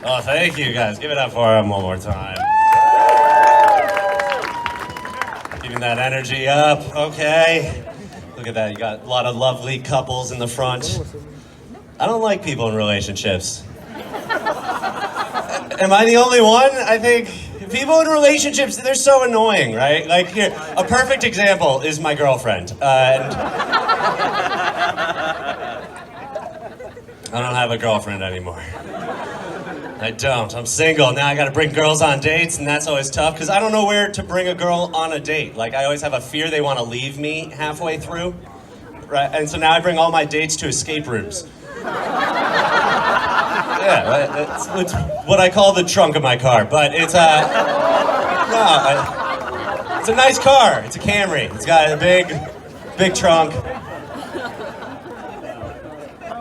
Oh, thank you guys. Give it up for him one more time. Keeping that energy up. Okay. Look at that. You got a lot of lovely couples in the front. I don't like people in relationships. Am I the only one? I think people in relationships, they're so annoying, right? Like here, a perfect example is my girlfriend. And I don't have a girlfriend anymore. I don't. I'm single. Now I gotta bring girls on dates, and that's always tough because I don't know where to bring a girl on a date. Like, I always have a fear they want to leave me halfway through. Right? And so now I bring all my dates to escape rooms. Yeah, it's what I call the trunk of my car, but it's it's a nice car. It's a Camry. It's got a big trunk.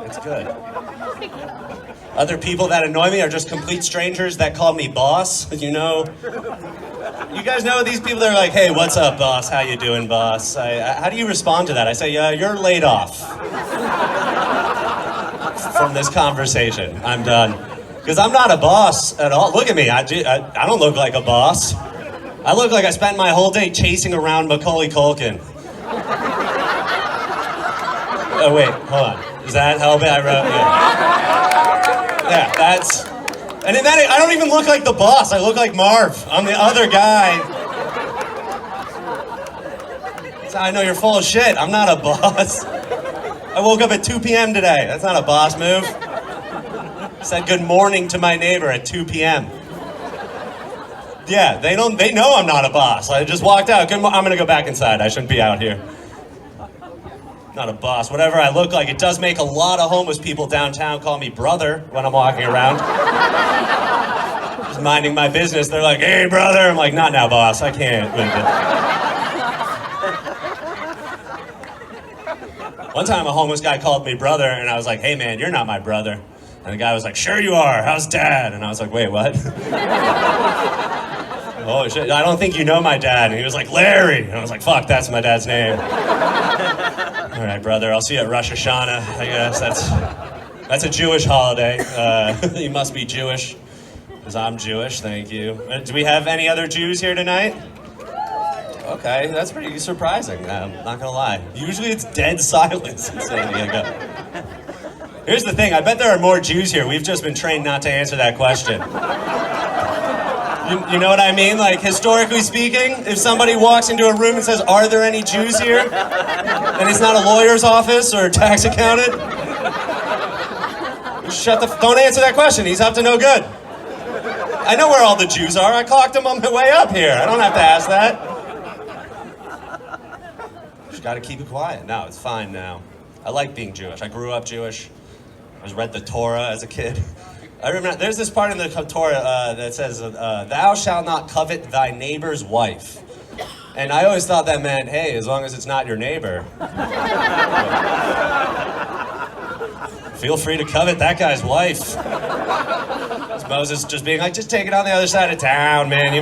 It's good. Other people that annoy me are just complete strangers that call me boss. You know, you guys know these people that are like, hey, what's up, boss? How you doing, boss? How do you respond to that? I say, you're laid off from this conversation. I'm done. Because I'm not a boss at all. Look at me. I don't look like a boss. I look like I spent my whole day chasing around Macaulay Culkin. Oh, wait, hold on. Is that how I wrote? Yeah, that's... And in that, I don't even look like the boss. I look like Marv. I'm the other guy. So I know you're full of shit. I'm not a boss. I woke up at 2 p.m. today. That's not a boss move. Said good morning to my neighbor at 2 p.m. Yeah, they know I'm not a boss. I just walked out. I'm gonna go back inside. I shouldn't be out here. Not a boss. Whatever I look like, it does make a lot of homeless people downtown call me brother when I'm walking around. Just minding my business. They're like, hey, brother. I'm like, not now, boss. I can't. One time a homeless guy called me brother, and I was like, hey, man, you're not my brother. And the guy was like, sure you are. How's dad? And I was like, wait, what? Oh, shit. I don't think you know my dad. And he was like, Larry. And I was like, fuck, that's my dad's name. All right, brother, I'll see you at Rosh Hashanah. I guess that's a Jewish holiday. You must be Jewish, because I'm Jewish, thank you. Do we have any other Jews here tonight? Okay, that's pretty surprising, I'm not gonna lie. Usually it's dead silence in San Diego. Here's the thing, I bet there are more Jews here. We've just been trained not to answer that question. You know what I mean? Like, historically speaking, if somebody walks into a room and says, are there any Jews here? And it's not a lawyer's office or a tax accountant. Don't answer that question. He's up to no good. I know where all the Jews are. I clocked them on my way up here. I don't have to ask that. Just gotta keep it quiet. No, it's fine now. I like being Jewish. I grew up Jewish. I read the Torah as a kid. I remember, there's this part in the Torah that says, thou shalt not covet thy neighbor's wife. And I always thought that meant, hey, as long as it's not your neighbor. Feel free to covet that guy's wife. It's Moses just being like, just take it on the other side of town, man. You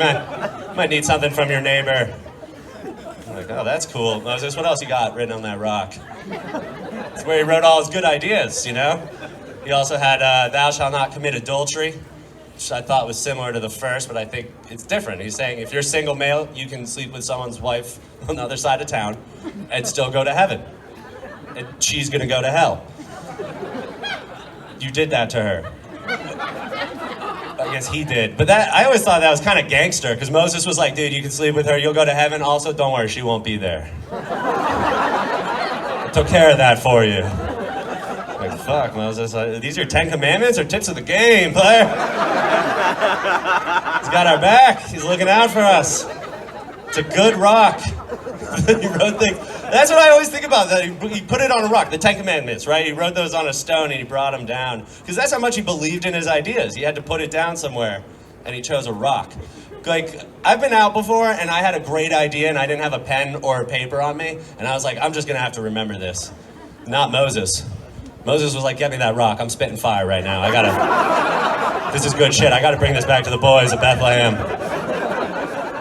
might need something from your neighbor. I'm like, oh, that's cool. Moses, what else you got written on that rock? That's where he wrote all his good ideas, you know? He also had, thou shalt not commit adultery, which I thought was similar to the first, but I think it's different. He's saying if you're single male, you can sleep with someone's wife on the other side of town and still go to heaven. And she's gonna go to hell. You did that to her. I guess he did. But I always thought that was kind of gangster, because Moses was like, dude, you can sleep with her, you'll go to heaven. Also, don't worry, she won't be there. I took care of that for you. Like, fuck, Moses, these are 10 commandments or tips of the game, player? He's got our back. He's looking out for us. It's a good rock. He wrote things. That's what I always think about, that he put it on a rock, the 10 commandments, right? He wrote those on a stone and he brought them down. Because that's how much he believed in his ideas. He had to put it down somewhere, and he chose a rock. Like, I've been out before and I had a great idea and I didn't have a pen or a paper on me, and I was like, I'm just gonna have to remember this. Not Moses. Moses was like, get me that rock. I'm spitting fire right now. This is good shit. I gotta bring this back to the boys of Bethlehem.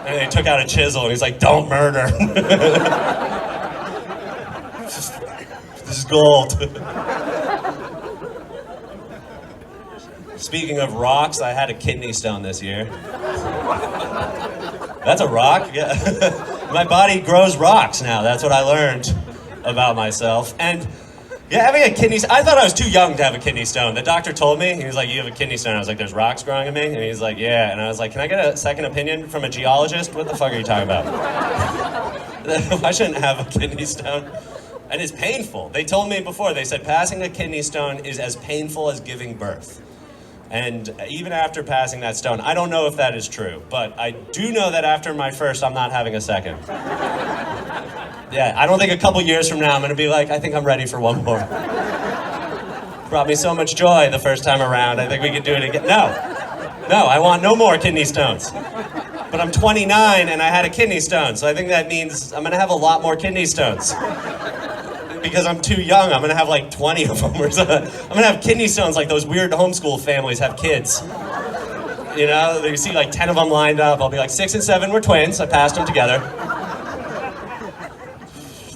And he took out a chisel and he's like, don't murder. This is gold. Speaking of rocks, I had a kidney stone this year. That's a rock? Yeah. My body grows rocks now. That's what I learned about myself. And yeah, having a kidney stone, I thought I was too young to have a kidney stone. The doctor told me, he was like, you have a kidney stone. I was like, there's rocks growing in me? And he's like, yeah. And I was like, can I get a second opinion from a geologist? What the fuck are you talking about? I shouldn't have a kidney stone. And it's painful. They told me before, they said passing a kidney stone is as painful as giving birth. And even after passing that stone, I don't know if that is true, but I do know that after my first, I'm not having a second. Yeah, I don't think a couple years from now, I'm gonna be like, I think I'm ready for one more. Brought me so much joy the first time around, I think we could do it again. No, I want no more kidney stones. But I'm 29 and I had a kidney stone, so I think that means I'm gonna have a lot more kidney stones. Because I'm too young, I'm gonna have like 20 of them. I'm gonna have kidney stones like those weird homeschool families have kids. You know, you see like 10 of them lined up. I'll be like, 6 and 7 were twins. I passed them together.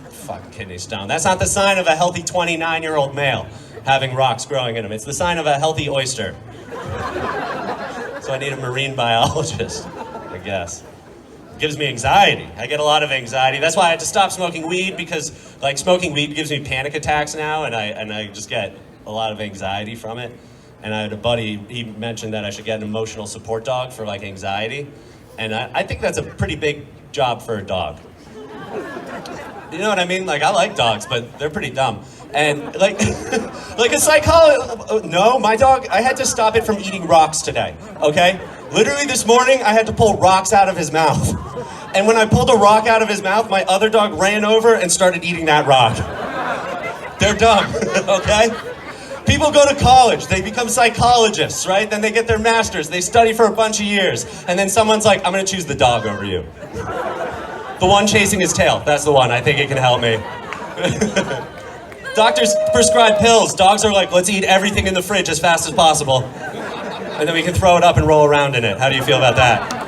Fuck, kidney stone. That's not the sign of a healthy 29-year-old male having rocks growing in him. It's the sign of a healthy oyster. So I need a marine biologist, I guess. Gives me anxiety. I get a lot of anxiety. That's why I had to stop smoking weed, because like smoking weed gives me panic attacks now, and I just get a lot of anxiety from it. And I had a buddy, he mentioned that I should get an emotional support dog for like anxiety. And I think that's a pretty big job for a dog. You know what I mean? Like, I like dogs, but they're pretty dumb. And like, like a psychologist, no, my dog, I had to stop it from eating rocks today, okay? Literally this morning, I had to pull rocks out of his mouth. And when I pulled a rock out of his mouth, my other dog ran over and started eating that rock. They're dumb, okay? People go to college, they become psychologists, right? Then they get their masters, they study for a bunch of years, and then someone's like, I'm gonna choose the dog over you. The one chasing his tail, that's the one, I think it can help me. Doctors prescribe pills, dogs are like, let's eat everything in the fridge as fast as possible. And then we can throw it up and roll around in it. How do you feel about that?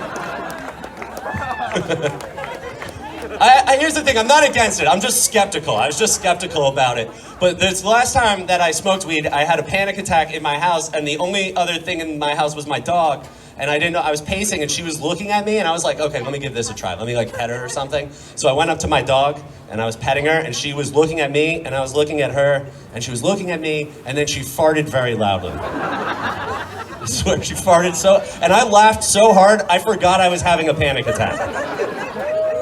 Here's the thing, I'm not against it, I'm just skeptical. I was just skeptical about it. But this last time that I smoked weed, I had a panic attack in my house, and the only other thing in my house was my dog. And I didn't know, I was pacing and she was looking at me, and I was like, okay, let me give this a try. Let me like pet her or something. So I went up to my dog and I was petting her, and she was looking at me, and I was looking at her, and she was looking at me, and then she farted very loudly. I swear, she farted and I laughed so hard, I forgot I was having a panic attack.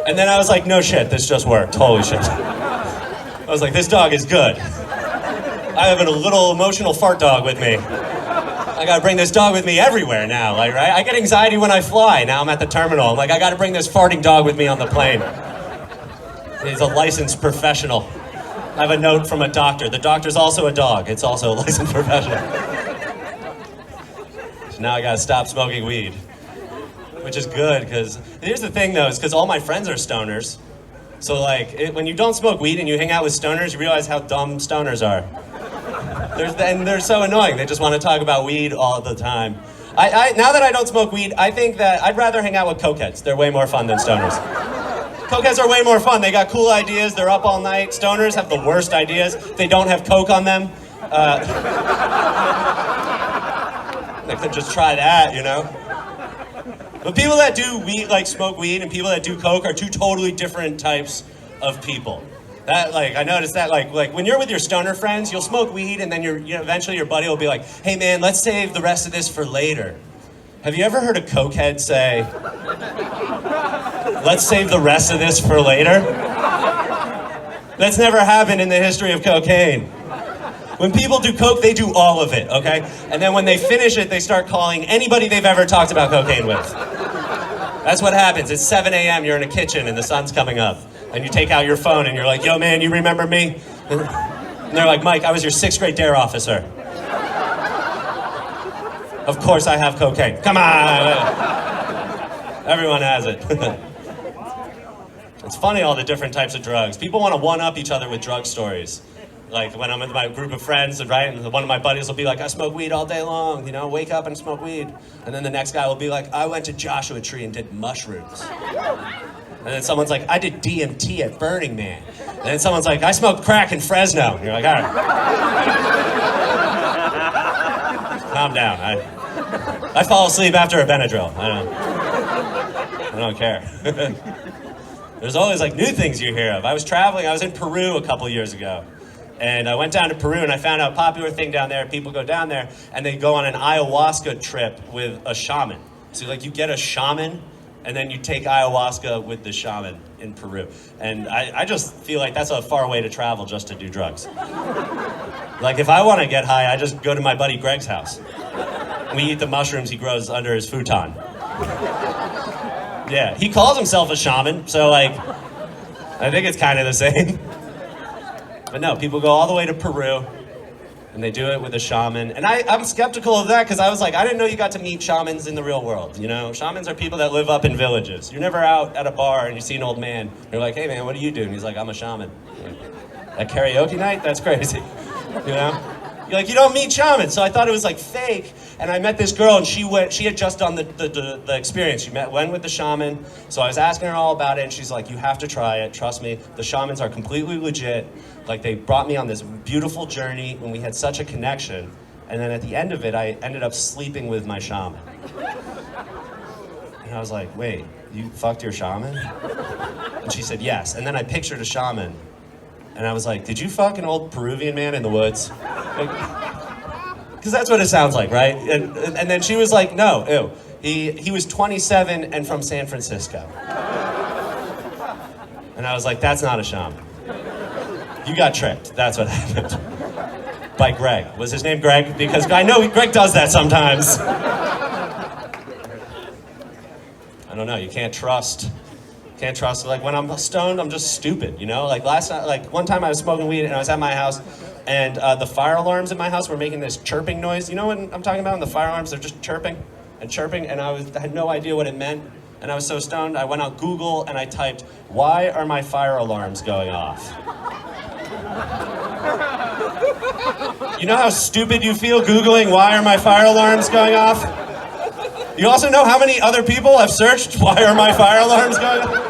And then I was like, no shit, this just worked, holy shit. I was like, this dog is good. I have a little emotional fart dog with me. I gotta bring this dog with me everywhere now, like, right? I get anxiety when I fly, now I'm at the terminal. I'm like, I gotta bring this farting dog with me on the plane. He's a licensed professional. I have a note from a doctor. The doctor's also a dog, it's also a licensed professional. Now I gotta stop smoking weed, which is good, because here's the thing though, is because all my friends are stoners. So like, when you don't smoke weed and you hang out with stoners, you realize how dumb stoners are. And they're so annoying, they just want to talk about weed all the time. Now that I don't smoke weed, I think that I'd rather hang out with cokeheads. They're way more fun than stoners. Cokeheads are way more fun, they got cool ideas, they're up all night. Stoners have the worst ideas, they don't have coke on them. I could just try that, you know? But people that do weed, like smoke weed, and people that do coke are two totally different types of people. That, like, I noticed that, like when you're with your stoner friends, you'll smoke weed, and then eventually your buddy will be like, hey man, let's save the rest of this for later. Have you ever heard a cokehead say, let's save the rest of this for later? That's never happened in the history of cocaine. When people do coke, they do all of it, okay? And then when they finish it, they start calling anybody they've ever talked about cocaine with. That's what happens. It's 7 a.m., you're in a kitchen, and the sun's coming up. And you take out your phone, and you're like, yo, man, you remember me? And they're like, Mike, I was your 6th grade dare officer. Of course I have cocaine. Come on! Everyone has it. It's funny, all the different types of drugs. People want to one-up each other with drug stories. Like when I'm with my group of friends, right, and one of my buddies will be like, I smoke weed all day long, you know, wake up and smoke weed. And then the next guy will be like, I went to Joshua Tree and did mushrooms. And then someone's like, I did DMT at Burning Man. And then someone's like, I smoked crack in Fresno. And you're like, all right. Calm down. I fall asleep after a Benadryl. I don't care. There's always like new things you hear of. I was traveling, I was in Peru a couple years ago. And I went down to Peru and I found out a popular thing down there. People go down there and they go on an ayahuasca trip with a shaman. So like you get a shaman and then you take ayahuasca with the shaman in Peru. And I just feel like that's a far way to travel just to do drugs. Like if I want to get high, I just go to my buddy Greg's house. We eat the mushrooms he grows under his futon. Yeah, he calls himself a shaman, so like, I think it's kind of the same. But no, people go all the way to Peru, and they do it with a shaman. And I'm skeptical of that, because I was like, I didn't know you got to meet shamans in the real world, you know? Shamans are people that live up in villages. You're never out at a bar and you see an old man. You're like, hey man, what do you do? And he's like, I'm a shaman. At karaoke night? That's crazy, you know? You're like, you don't meet shamans. So I thought it was like fake. And I met this girl and she had just done the experience. She went with the shaman. So I was asking her all about it and she's like, you have to try it. Trust me, the shamans are completely legit. Like they brought me on this beautiful journey and we had such a connection. And then at the end of it, I ended up sleeping with my shaman. And I was like, wait, you fucked your shaman? And she said, yes. And then I pictured a shaman. And I was like, did you fuck an old Peruvian man in the woods? Because that's what it sounds like, right? And then she was like, no, ew. He was 27 and from San Francisco. And I was like, that's not a shaman. You got tricked. That's what happened. By Greg. Was his name Greg? Because I know Greg does that sometimes. I don't know, you can't trust. Can't trust, like when I'm stoned, I'm just stupid, you know? Like last night, like one time I was smoking weed and I was at my house and the fire alarms in my house were making this chirping noise. You know what I'm talking about? And the fire alarms, they're just chirping and I had no idea what it meant. And I was so stoned, I went on Google and I typed, why are my fire alarms going off? You know how stupid you feel Googling, why are my fire alarms going off? You also know how many other people have searched, why are my fire alarms going off?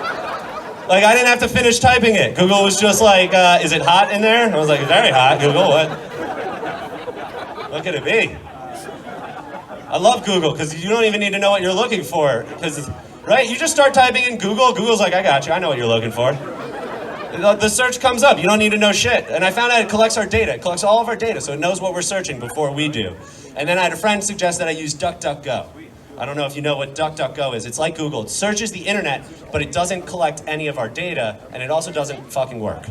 Like, I didn't have to finish typing it. Google was just like, is it hot in there? I was like, very hot, Google, what could it be? I love Google, because you don't even need to know what you're looking for. Because, right, you just start typing in Google, Google's like, I got you, I know what you're looking for. The search comes up, you don't need to know shit. And I found out it collects our data, it collects all of our data, so it knows what we're searching before we do. And then I had a friend suggest that I use DuckDuckGo. I don't know if you know what DuckDuckGo is. It's like Google. It searches the internet, but it doesn't collect any of our data, and it also doesn't fucking work.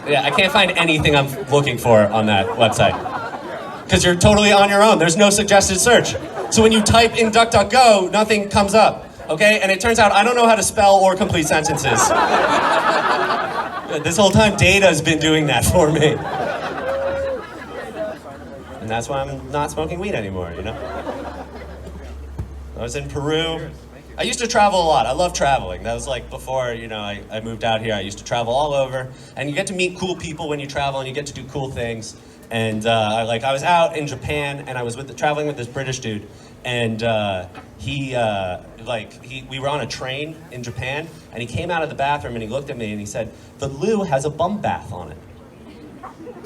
Yeah, I can't find anything I'm looking for on that website. Because you're totally on your own. There's no suggested search. So when you type in DuckDuckGo, nothing comes up, okay? And it turns out I don't know how to spell or complete sentences. This whole time, data's been doing that for me. And that's why I'm not smoking weed anymore, you know? I was in Peru. I used to travel a lot. I love traveling. That was like before, you know, I moved out here. I used to travel all over. And you get to meet cool people when you travel and you get to do cool things. And I was out in Japan and I was traveling with this British dude. And we were on a train in Japan and he came out of the bathroom and he looked at me and he said, the loo has a bum bath on it.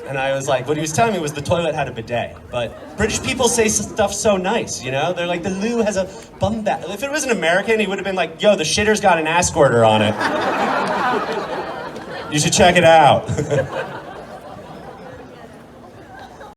And I was like, what he was telling me was the toilet had a bidet. But British people say stuff so nice, you know? They're like, the loo has a bum bath. If it was an American, he would have been like, yo, the shitter's got an ass squirter on it. You should check it out.